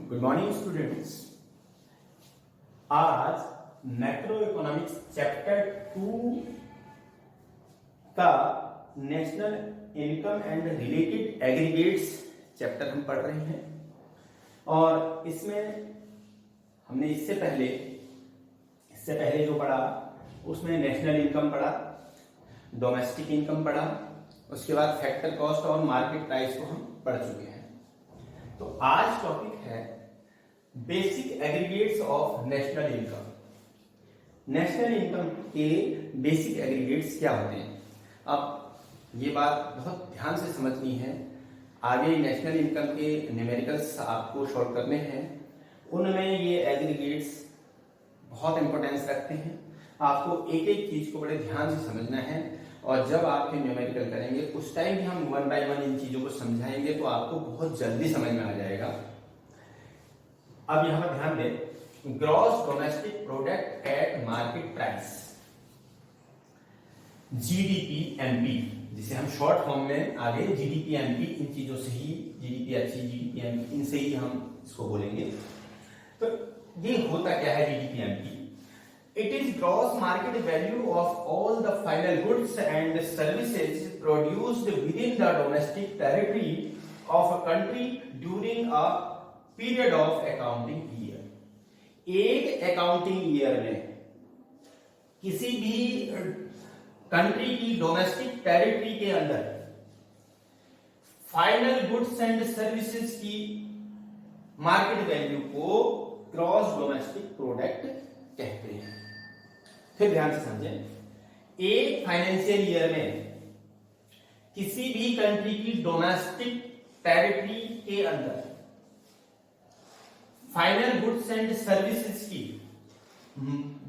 Good morning students. आज macro economics chapter 2 का national income and related aggregates chapter हम पढ़ रहे हैं और इसमें हमने इससे पहले जो पढ़ा उसमें नेशनल इनकम पढ़ा, डोमेस्टिक इनकम पढ़ा, उसके बाद फैक्टर कॉस्ट और मार्केट प्राइस को हम पढ़ चुके हैं। तो आज टॉपिक है basic aggregates of national income. National income के बेसिक एग्रीगेट्स क्या होते हैं? अब ये बात बहुत ध्यान से समझनी है। आगे नेशनल इनकम के न्यूमेरिकल्स आपको शॉर्ट करने हैं, उनमें ये एग्रीगेट्स बहुत इंपॉर्टेंस रखते हैं। आपको एक एक चीज को बड़े ध्यान से समझना है और जब आप न्यूमेरिकल करेंगे उस टाइम भी हम वन बाय वन इन चीजों को समझाएंगे तो आपको बहुत जल्दी समझ में आ जाएगा। अब यहां पर ध्यान दें, gross domestic product at market price, GDP-MP, जिसे हम शॉर्ट फॉर्म में आगे जीडीपी-एमपी, इन चीजों से ही जीडीपी-एचसी, जीडीपी-एमपी, इनसे ही हम इसको बोलेंगे। तो ये होता क्या है GDP-MP? It is gross market value of all the final goods and services produced within the domestic territory of a country during a period of accounting year। एक अकाउंटिंग ईयर में किसी भी कंट्री की डोमेस्टिक टेरिटरी के अंदर final goods and services की market value को gross domestic product कहते हैं। फिर ध्यान से समझें, एक फाइनेंशियल ईयर में किसी भी कंट्री की डोमेस्टिक टेरिटरी के अंदर फाइनल गुड्स एंड सर्विसेज की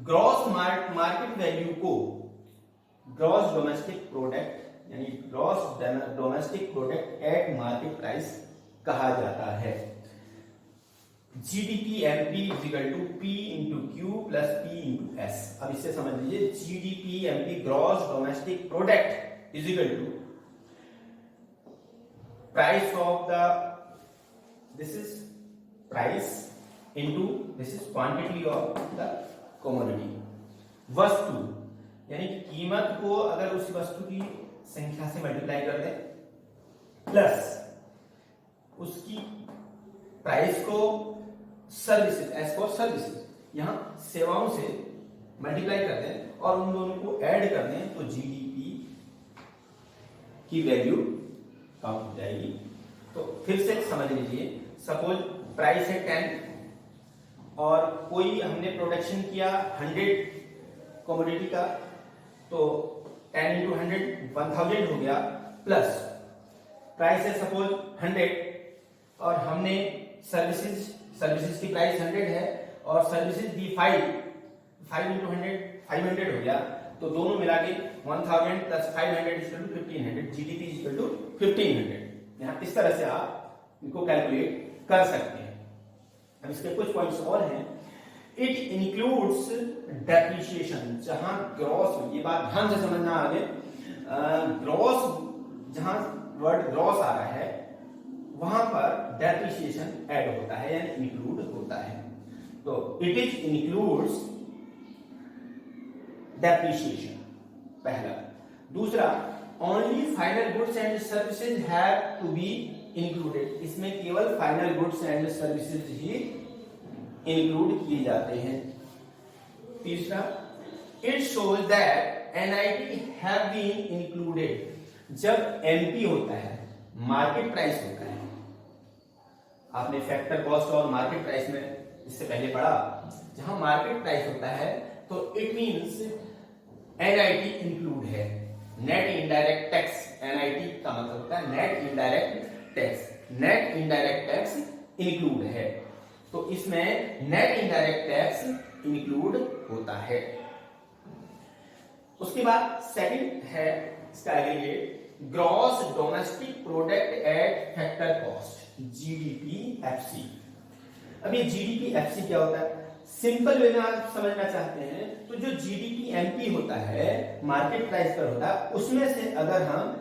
ग्रॉस मार्केट वैल्यू को ग्रॉस डोमेस्टिक प्रोडक्ट यानी gross domestic product at market price कहा जाता है। GDP MP is equal to P into Q plus P into S। अब इससे समझ लीजिए, GDP MP gross domestic product is equal to price of the, this is price into this is quantity of the commodity. वस्तु यानी कीमत को अगर उस वस्तु की संख्या से मल्टीप्लाई कर दें प्लस उसकी प्राइस को सर्विसेज, एस फॉर सर्विसेज, यहां सेवाओं से मल्टीप्लाई कर दें और उन दोनों को ऐड कर दें तो जीडीपी की वैल्यू काउंट हो जाएगी। तो फिर से समझ लीजिए, सपोज प्राइस है 10 और कोई हमने प्रोडक्शन किया 100 कमोडिटी का, तो 10 इंटू 100 1000 हो गया, प्लस प्राइस है सपोज 100 और हमने सर्विसेज की प्राइस 100 है और सर्विसेज दी 5 इंटू 100 500 हो गया, तो दोनों मिला के 1000 plus 500 equal to 1500, GDP equal to 1500। यहां इस तरह से आप इनको कैलकुलेट कर सकते हैं। अब इसके कुछ पॉइंट्स और हैं। इट इंक्लूड्स डेप्रिसिएशन, जहां ग्रॉस, ये बात ध्यान से समझना आगे, ग्रॉस, जहां वर्ड ग्रॉस आ रहा है वहां पर डेप्रिसिएशन ऐड होता है यानी इंक्लूड होता है। तो इट इज इंक्लूड्स डेप्रिसिएशन, पहला। दूसरा, only final goods and services have to be included, इसमें केवल फाइनल गुड्स एंड सर्विसेज ही इंक्लूड किए जाते हैं। तीसरा, it shows that NIT have been included, जब एमपी होता है मार्केट प्राइस होता है, आपने फैक्टर कॉस्ट और मार्केट प्राइस में इससे पहले पढ़ा, जहां मार्केट प्राइस होता है तो इट मींस एनआईटी इंक्लूड है। नेट इनडायरेक्ट टैक्स, एनआईटी का मतलब होता है net indirect tax, net indirect tax include है, तो इसमें नेट इनडायरेक्ट टैक्स इंक्लूड होता है। उसके बाद सेकंड है इसका aggregate, gross domestic product at factor cost, GDP-FC. अब ये जीडीपी-एफसी क्या होता है? सिंपल वे में आप समझना चाहते हैं तो जो जीडीपी-एमपी होता है मार्केट प्राइस पर होता है, उसमें से अगर हम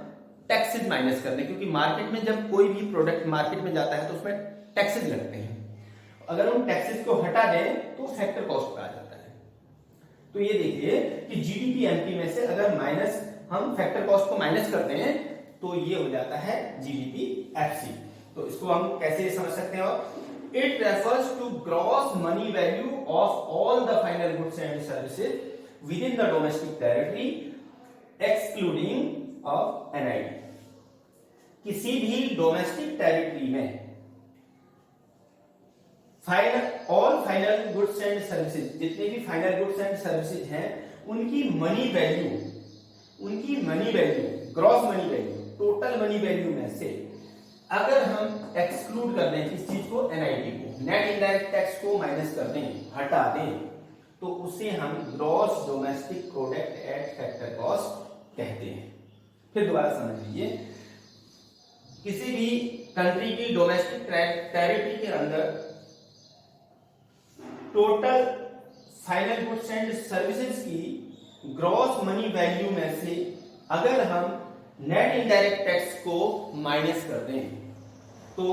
टैक्सेस माइनस कर दें, क्योंकि मार्केट में जब कोई भी प्रोडक्ट मार्केट में जाता है तो उसमें टैक्सेस लगते हैं, अगर उन टैक्सेस को हटा दें तो फैक्टर कॉस्ट पे आ जाता है। तो ये देखिए कि जीडीपी एमपी में से अगर माइनस हम फैक्टर कॉस्ट को माइनस करते हैं तो ये हो जाता है जीडीपी एफसी। तो इसको हम कैसे समझ सकते हैं? और it refers to gross money value of all the final goods and services within the domestic territory excluding of NIT. किसी भी डोमेस्टिक टेरिटरी में all final goods and services, जितने भी फाइनल गुड्स एंड सर्विसेज हैं, उनकी money value gross money value, total money value में से अगर हम एक्सक्लूड कर दें इस चीज को, एनआईटी को, नेट इनडायरेक्ट टैक्स को माइनस कर दें, हटा दें, तो उसे हम gross domestic product at factor cost कहते हैं। फिर दोबारा समझ लीजिए, किसी भी कंट्री की डोमेस्टिक टेरिटरी के अंदर total final goods and services की ग्रॉस मनी वैल्यू में से अगर हम नेट इनडायरेक्ट टैक्स को माइनस कर दें तो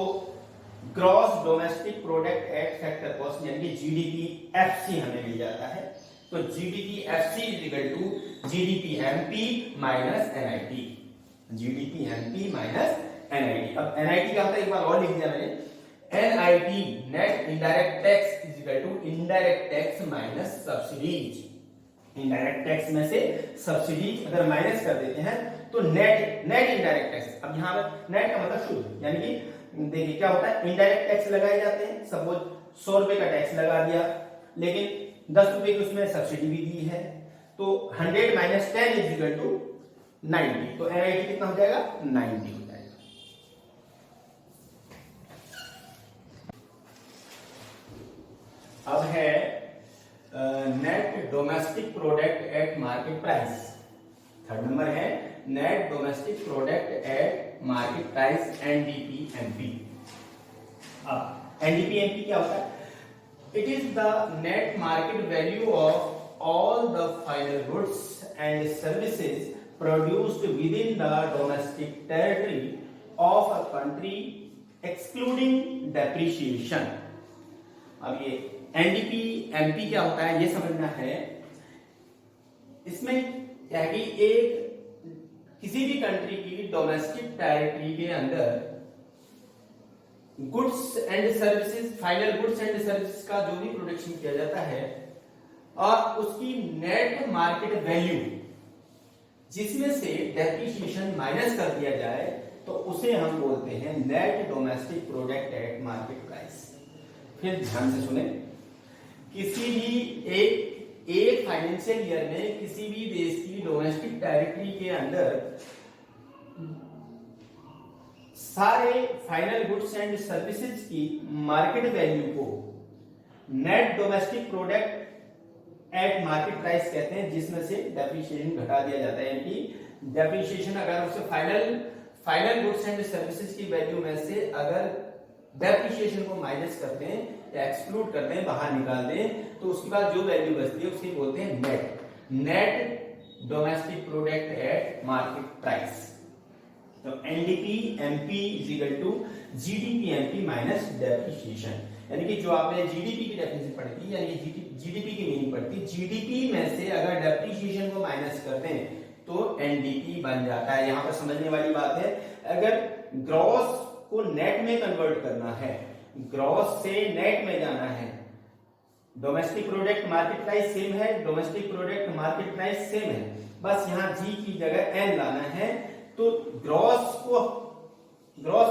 gross domestic product at factor cost यानी कि जीडीपी एफसी हमें मिल जाता है। तो GDP FC is equal to GDP MP minus NIT, GDP MP minus NIT. अब एनआईटी का होता है, एक बार और लिख दिया मैंने, NIT net indirect tax is equal to indirect tax minus subsidies. Indirect tax में से सब्सिडीज अगर माइनस कर देते हैं तो नेट इनडायरेक्ट टैक्स। अब यहाँ पर नेट का मतलब शुद्ध, यानी कि देखिए क्या होता है, इनडायरेक्ट टैक्स लगाए जाते हैं। सपोज 100 रुपए का टैक्स लगा दिया, लेकिन 10 रुपए की उसमें सब्सिडी भी दी है, तो 100 माइनस 10 इज इक्वल टू 90। तो एनआईटी कितना हो जाएगा? 90 हो जाएगा। अब है net domestic product at market price. Third number है net domestic product at market price, NDP MP. अब एनडीपी एमपी क्या होता है? It is the net market value of all the final goods and services produced within the domestic territory of a country excluding depreciation. अब ये NDP MP क्या होता है ये समझना है। इसमें क्या है कि एक किसी भी कंट्री की डोमेस्टिक टेरिटरी के अंदर goods and services, final goods and services का जो भी प्रोडक्शन किया जाता है और उसकी नेट मार्केट वैल्यू जिसमें से डेप्रिसिएशन माइनस कर दिया जाए तो उसे हम बोलते हैं net domestic product at market price. फिर ध्यान से सुने, किसी भी एक फाइनेंशियल ईयर में किसी भी देश की डोमेस्टिक टेरिटरी के अंदर सारे फाइनल गुड्स एंड सर्विसेज की मार्केट वैल्यू को net domestic product at market price कहते हैं, जिसमें से डेप्रिसिएशन घटा दिया जाता है। यानी कि डेप्रिसिएशन अगर उससे फाइनल गुड्स एंड सर्विसेज की वैल्यू में से अगर डेप्रिसिएशन को माइनस करते हैं या एक्सक्लूड करते हैं, बाहर निकाल दें, तो उसके बाद जो वैल्यू बचती है उसे बोलते हैं net domestic product at market price. तो NDP MP is equal to GDP MP minus depreciation. यानी कि जो आपने जीडीपी की डेफिनेशन पढ़ी थी, यानी जीडीपी की मीनिंग पढ़ती, जीडीपी में से अगर डेप्रिसिएशन को माइनस करते हैं तो एनडीपी बन जाता है। यहां पर समझने वाली बात है, अगर ग्रॉस को नेट में कन्वर्ट करना है, ग्रॉस से नेट में जाना है, domestic product market price same है, domestic product market price same है, बस यहां जी की जगह एन लाना है। तो ग्रॉस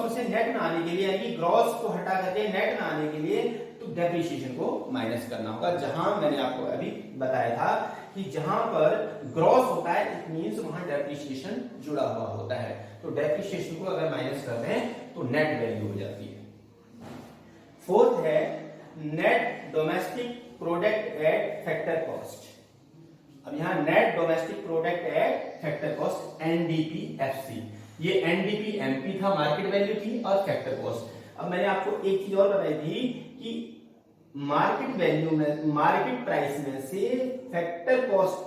में से नेट में आने के लिए, यानी कि ग्रॉस को हटा करके नेट में आने के लिए तो डेप्रिसिएशन को माइनस करना होगा। जहां मैंने आपको अभी बताया था कि जहां पर ग्रॉस होता है इट मींस वहां डेप्रिसिएशन जुड़ा हुआ होता है। तो डेप्रिसिएशन को अगर माइनस कर दें तो नेट वैल्यू हो जाती है। फोर्थ है net domestic product at factor cost. अब यहां net domestic product at factor cost NDP-FC, ये एनडीपी-एमपी था, मार्केट वैल्यू थी, और फैक्टर कॉस्ट। अब मैंने आपको एक चीज और बताई थी कि मार्केट वैल्यू में, मार्केट प्राइस में से फैक्टर कॉस्ट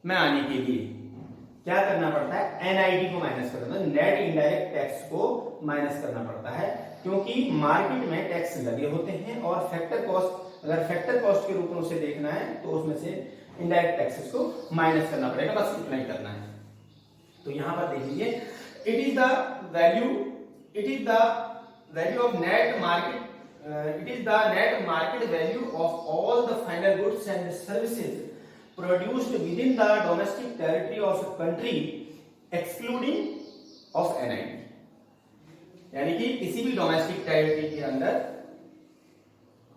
में आने के लिए क्या करना पड़ता है, एनआईटी को माइनस करना, नेट इनडायरेक्ट टैक्स को माइनस करना पड़ता है, क्योंकि मार्केट में टैक्स लगे होते हैं और फैक्टर कॉस्ट, अगर फैक्टर कॉस्ट के रूप में उसे देखना है तो उसमें से इनडायरेक्ट टैक्सेस को माइनस करना पड़ेगा, बस इतना ही करना है। तो यहां पर देख लीजिए, it is the value of net market, it is the net market value of all the final goods and services produced within the domestic territory of a country excluding of NIT, यानी कि किसी भी domestic territory के अंदर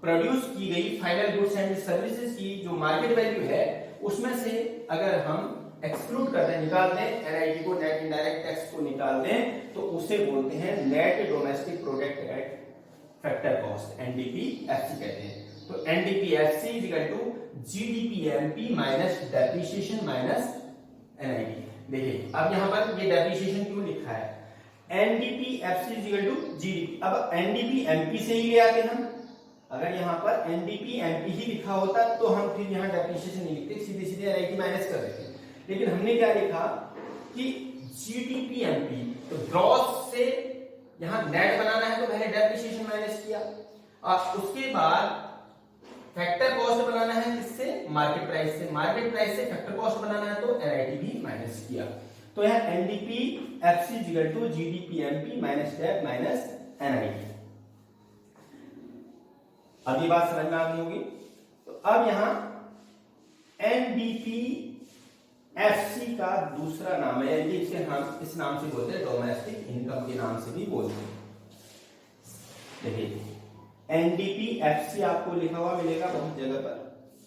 produce की गई final goods and services की जो मार्केट वैल्यू है उसमें से अगर हम एक्सक्लूड करते हैं, निकाल दें, एनआईटी को, नेट इनडायरेक्ट टैक्स को निकाल दें, तो उसे बोलते हैं net domestic product at factor cost, NDPFC कहते हैं। तो NDPFC is equal to GDPMP minus depreciation minus NIT. देखिए अब यहां पर ये डेप्रिसिएशन क्यों लिखा है, NDPFC is equal to GDP. अब एनडीपीएमपी से ही ले आते हम, अगर यहां पर एनडीपीएमपी ही लिखा होता तो हम फिर यहां डेप्रिसिएशन नहीं लिखते, सीधे सीधे एनआईटी माइनस कर देते। लेकिन हमने क्या लिखा कि जीडीपीएमपी, तो ग्रॉस से यहां नेट बनाना है तो पहले डेप्रिसिएशन माइनस किया, और उसके बाद फैक्टर कॉस्ट बनाना है किससे, मार्केट प्राइस से, मार्केट प्राइस से फैक्टर कॉस्ट बनाना है तो एनआईटी भी माइनस किया। तो यहां NDPFC equal to GDPMP minus dep minus NIT. अब ये बात समझ में आ गई होगी। तो अब यहां एनडीपीएफसी का दूसरा नाम है, यानी इसे हम इस नाम से बोलते हैं, डोमेस्टिक इनकम के नाम से भी बोलते हैं। देखिए एनडीपीएफसी आपको लिखा हुआ मिलेगा बहुत जगह पर,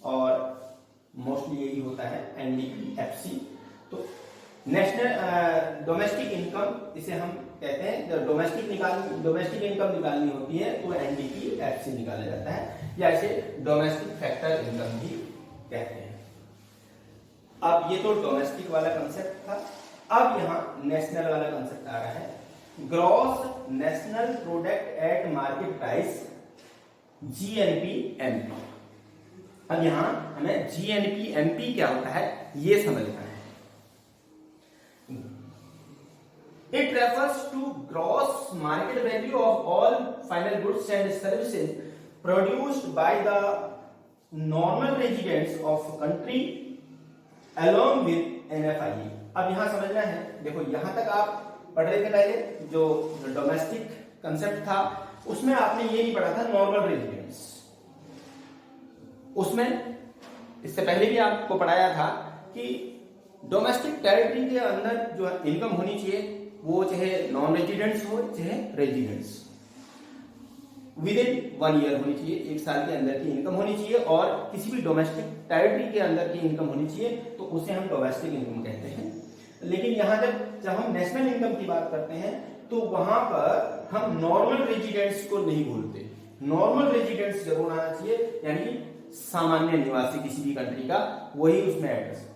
और मोस्टली यही होता है एनडीपीएफसी। तो नेशनल डोमेस्टिक इनकम इसे हम कहते हैं, जब डोमेस्टिक इनकम निकालनी होती है तो एनडीपीएफसी निकाला जाता है, या इसे डोमेस्टिक फैक्टर इनकम भी कहते हैं। अब ये तो डोमेस्टिक वाला कंसेप्ट था। अब यहां नेशनल वाला कंसेप्ट आ रहा है, gross national product at market price, GNPMP. अब यहां हमें जीएनपीएमपी क्या होता है ये समझना है। It refers to gross market value of all final goods and services produced by the normal residents of country along with NFIE। अब यहां समझना है, देखो यहां तक आप पढ़ रहे थे पहले, जो डोमेस्टिक कंसेप्ट था उसमें आपने ये नहीं पढ़ा था नॉर्मल रेजिडेंट्स, उसमें इससे पहले भी आपको पढ़ाया था कि डोमेस्टिक टेरिटरी के अंदर जो इनकम होनी चाहिए वो चाहे नॉन रेजिडेंट्स हो चाहे रेजिडेंट्स, विद इन 1 ईयर होनी चाहिए, 1 साल के अंदर की इनकम होनी चाहिए, और किसी भी डोमेस्टिक टेरिटरी के अंदर की इनकम होनी चाहिए, तो उसे हम डोमेस्टिक इनकम कहते हैं। लेकिन यहां जब हम नेशनल इनकम की बात करते हैं तो वहां पर हम नॉर्मल रेजिडेंट्स को नहीं बोलते, नॉर्मल रेजिडेंट्स जरूर आना चाहिए, यानी सामान्य निवासी किसी भी कंट्री का, वही उसमें एड्रेस।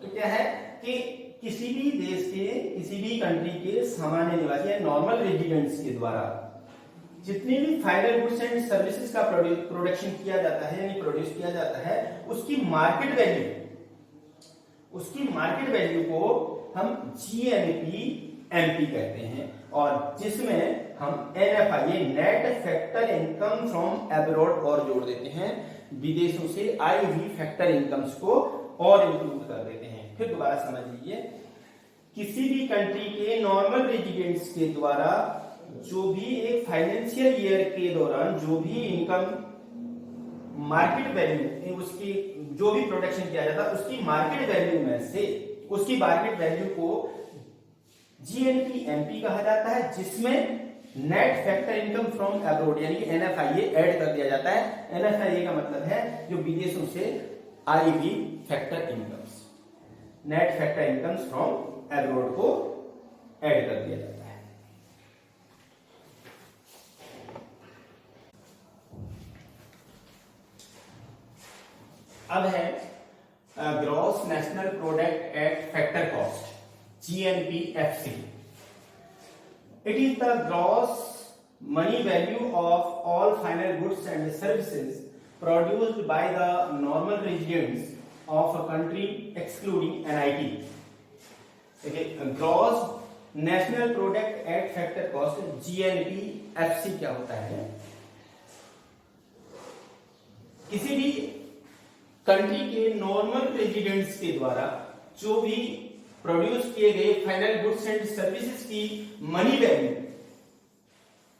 तो क्या है कि किसी भी देश के, किसी भी कंट्री के सामान्य निवासी या नॉर्मल रेजिडेंट्स के द्वारा जितनी भी फाइनल गुड्स एंड सर्विसेज का प्रोडक्शन किया जाता है यानी प्रोड्यूस किया जाता है, उसकी मार्केट वैल्यू को हम जीएनपीएमपी कहते हैं, और जिसमें हम NFI net factor income from abroad और जोड़ देते हैं, विदेशों से आई हुई फैक्टर इनकम्स को और इंक्लूड कर देते हैं। फिर दोबारा समझ लीजिए, किसी भी कंट्री के नॉर्मल रेजिडेंट्स के द्वारा जो भी एक फाइनेंशियल ईयर के दौरान जो भी इनकम मार्केट वैल्यू, उसकी जो भी प्रोडक्शन किया जाता है उसकी मार्केट वैल्यू में से, उसकी मार्केट वैल्यू को जीएनपीएमपी कहा जाता है, जिसमें net factor income from abroad यानी कि एनएफआईए ऐड कर दिया जाता है। एनएफआईए का मतलब है जो विदेशों से आई हुई factor incomes, net factor incomes from abroad को ऐड कर दिया जाता है। अब है gross national product at factor cost, GNPFC. It is the gross money value of all final goods and services produced by the normal residents of a country excluding NIT, देखिए gross national product at factor cost GNPFC क्या होता है, किसी भी country के normal residents के द्वारा जो भी प्रोड्यूस किए गए फाइनल गुड्स एंड सर्विसेज की मनी वैल्यू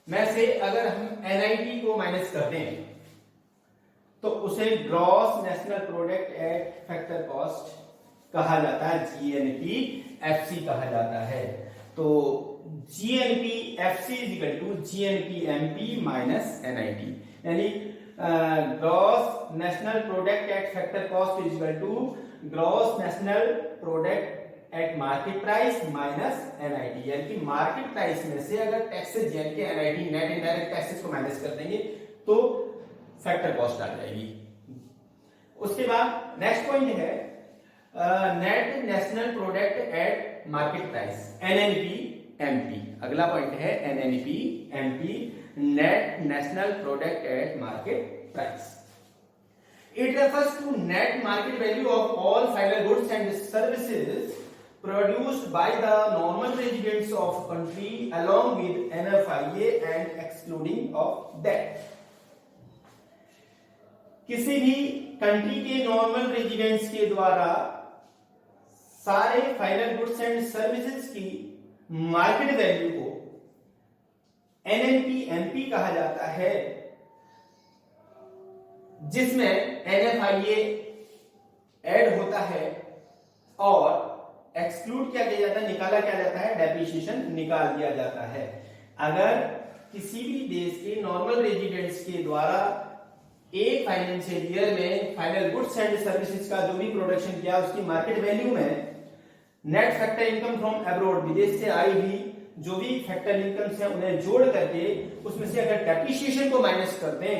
में से अगर हम NIT को माइनस कर दें तो उसे gross national product at factor cost कहा जाता है, GNPFC कहा जाता है। तो GNPFC is equal to GNPMP minus NIT, यानी gross national product at factor cost is equal to gross national product at market price minus NIT, यानी कि मार्केट प्राइस में से अगर टैक्सेस यानी कि NIT नेट इनडायरेक्ट टैक्सेस को minus कर देंगे तो फैक्टर कॉस्ट आ जाएगी। उसके बाद नेक्स्ट पॉइंट है net national product at market price NNPMP। अगला पॉइंट है NNPMP, net national product at market price. It refers to net market value of all final goods and services produced by the normal residents of country along with NFIA and excluding of that। किसी भी country के normal residents के द्वारा सारे final goods and services की market value को NNPMP कहा जाता है, जिसमें NFIA ऐड होता है और एक्सक्लूड क्या किया जाता है, निकाला क्या जाता है, डेप्रिसिएशन निकाल दिया जाता है। अगर किसी भी देश के नॉर्मल रेजिडेंट्स के द्वारा एक फाइनेंशियल ईयर में फाइनल गुड्स एंड सर्विसेज का जो भी प्रोडक्शन किया उसकी मार्केट वैल्यू में net factor income from abroad, विदेश से आई हुई जो भी फैक्टर इनकम है उन्हें जोड़ करके उसमें से अगर डेप्रिसिएशन को माइनस कर दें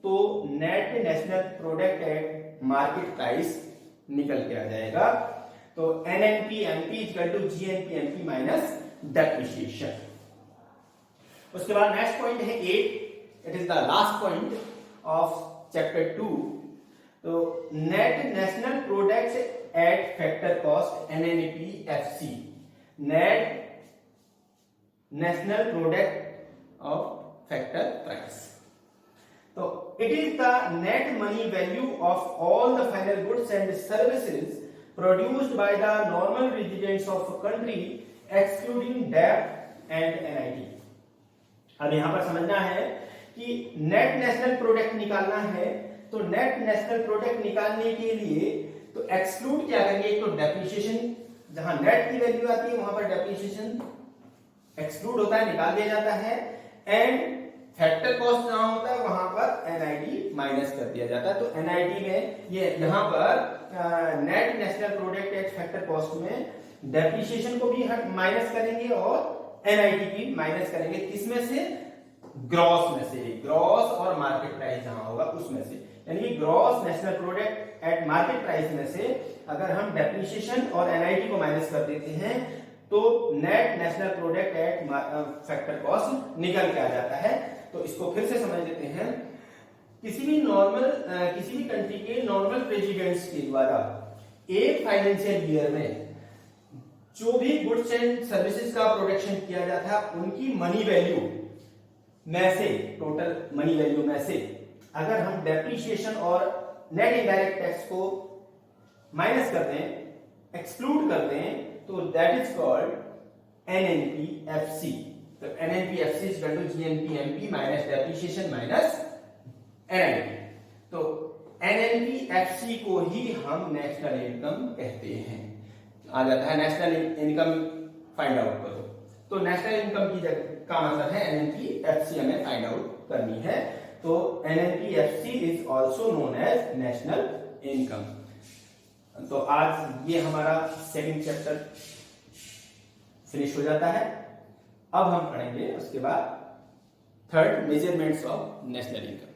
तो net national product at market price निकल के आ जाएगा। तो NNPMP equal to GNPMP minus depreciation. उसके बाद नेक्स्ट पॉइंट है 8, it is the last point of chapter 2। तो net national product at factor cost NNPFC, net national product of factor price. तो it is the net money value of all the final goods and services produced by the normal residents of a country excluding debt and NIT। अब यहां पर समझना है कि net national product निकालना है, तो नेट नेशनल प्रोडक्ट निकालने के लिए तो एक्सक्लूड क्या करेंगे, एक तो डेप्रिसिएशन, जहां नेट की वैल्यू आती है वहां पर डेप्रिसिएशन एक्सक्लूड होता है, निकाल दिया जाता है, एंड फैक्टर कॉस्ट जहां होता है वहां पर NIT माइनस कर दिया जाता है। तो NIT में ये यहां पर net national product at factor cost में डेप्रिसिएशन को भी माइनस करेंगे और NIT भी माइनस करेंगे, किसमें से, ग्रॉस में से, ग्रॉस और मार्केट प्राइस जहां होगा उसमें से, यानी gross national product at market price में से अगर हम डेप्रिसिएशन और NIT को माइनस कर देते हैं तो net national product at factor cost निकल के आ जाता है। तो इसको फिर से समझ लेते हैं, किसी भी कंट्री के नॉर्मल रेजिडेंट्स के द्वारा एक फाइनेंशियल ईयर में जो भी गुड्स एंड सर्विसेज का प्रोडक्शन किया जाता है उनकी मनी वैल्यू में से, टोटल मनी वैल्यू में से अगर हम डेप्रिसिएशन और नेट इनडायरेक्ट टैक्स को माइनस कर दें, एक्सक्लूड कर दें, तो दैट इज कॉल्ड NNPFC। तो NNPFC is equal to GNPMP minus depreciation minus NIT। तो NNPFC को ही हम नेशनल इनकम कहते हैं। आ जाता है नेशनल इनकम फाइंड आउट करो, तो नेशनल इनकम की जगह का मतलब है NNPFC हमें फाइंड आउट करनी है। तो NNPFC is also known as national income. तो आज ये हमारा सेकंड चैप्टर फिनिश हो जाता है। अब हम पढ़ेंगे उसके बाद third, measurements of national income.